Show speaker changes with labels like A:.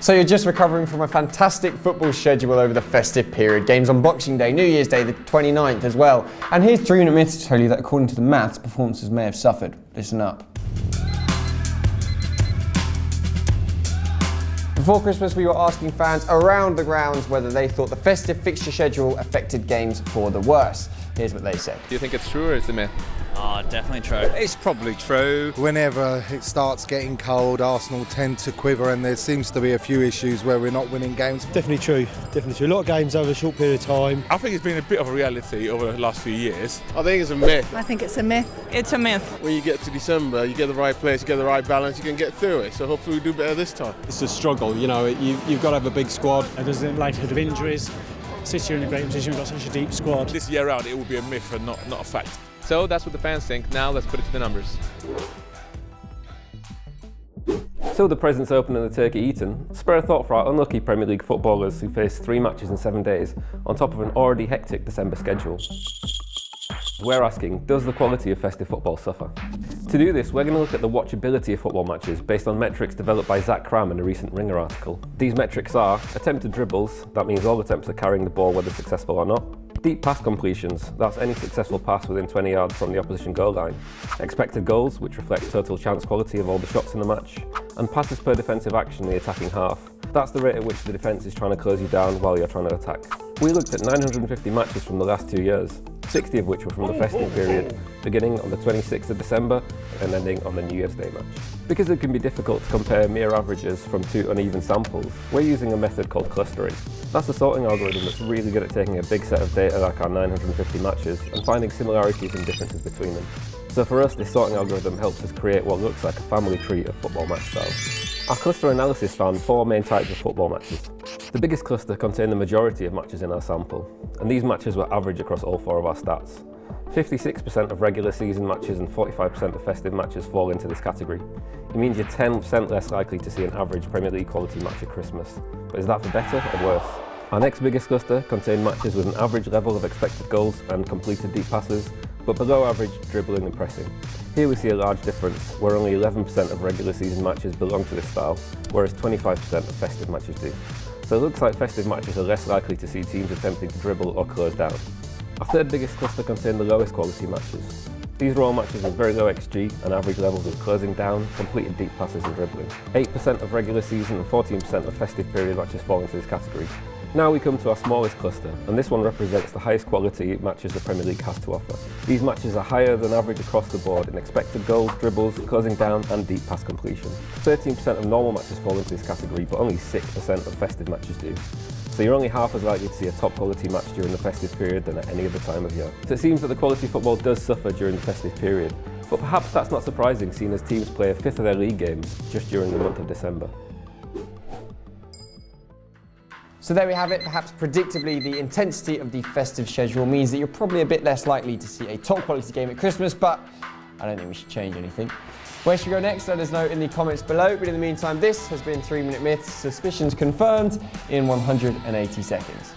A: So you're just recovering from a fantastic football schedule over the festive period. Games on Boxing Day, New Year's Day, the 29th as well. And here's 3-minute myths to tell you that according to the maths, performances may have suffered. Listen up. Before Christmas, we were asking fans around the grounds whether they thought the festive fixture schedule affected games for the worse. Here's what they said.
B: Do you think it's true or is it a myth?
C: Oh, definitely true.
D: It's probably true.
E: Whenever it starts getting cold, Arsenal tend to quiver, and there seems to be a few issues where we're not winning games.
F: Definitely true, definitely true. A lot of games over a short period of time.
G: I think it's been a bit of a reality over the last few years.
H: I think it's a myth.
I: I think it's a myth.
C: It's a myth.
H: When you get to December, you get the right place, you get the right balance, you can get through it. So hopefully we do better this time.
J: It's a struggle, you know, you've got to have a big squad.
F: And there's a likelihood of injuries. City are in a great position, we've got such a deep squad.
G: This year round it will be a myth and not a fact.
B: So that's what the fans think. Now let's put it to the numbers.
K: So the presents open and the turkey eaten. Spare a thought for our unlucky Premier League footballers who face 3 matches in 7 days on top of an already hectic December schedule. We're asking, does the quality of festive football suffer? To do this, we're going to look at the watchability of football matches based on metrics developed by Zach Cram in a recent Ringer article. These metrics are attempted dribbles, that means all attempts are carrying the ball whether successful or not. Deep pass completions, that's any successful pass within 20 yards from the opposition goal line. Expected goals, which reflect total chance quality of all the shots in the match. And passes per defensive action in the attacking half. That's the rate at which the defence is trying to close you down while you're trying to attack. We looked at 950 matches from the last 2 years, 60 of which were from the festive period, beginning on the 26th of December and ending on the New Year's Day match. Because it can be difficult to compare mere averages from 2 uneven samples, we're using a method called clustering. That's a sorting algorithm that's really good at taking a big set of data like our 950 matches and finding similarities and differences between them. So for us, this sorting algorithm helps us create what looks like a family tree of football match styles. Our cluster analysis found 4 main types of football matches. The biggest cluster contained the majority of matches in our sample, and these matches were average across all 4 of our stats. 56% of regular season matches and 45% of festive matches fall into this category. It means you're 10% less likely to see an average Premier League quality match at Christmas. But is that for better or worse? Our next biggest cluster contained matches with an average level of expected goals and completed deep passes, but below average dribbling and pressing. Here we see a large difference, where only 11% of regular season matches belong to this style, whereas 25% of festive matches do. So it looks like festive matches are less likely to see teams attempting to dribble or close down. Our third biggest cluster contained the lowest quality matches. These were all matches with very low XG and average levels of closing down, completed deep passes and dribbling. 8% of regular season and 14% of festive period matches fall into this category. Now we come to our smallest cluster, and this one represents the highest quality matches the Premier League has to offer. These matches are higher than average across the board in expected goals, dribbles, closing down and deep pass completion. 13% of normal matches fall into this category, but only 6% of festive matches do. So you're only half as likely to see a top quality match during the festive period than at any other time of year. So it seems that the quality football does suffer during the festive period, but perhaps that's not surprising seeing as teams play a fifth of their league games just during the month of December.
A: So there we have it. Perhaps predictably, the intensity of the festive schedule means that you're probably a bit less likely to see a top quality game at Christmas, but I don't think we should change anything. Where should we go next? Let us know in the comments below. But in the meantime, this has been 3-Minute Myths, suspicions confirmed in 180 seconds.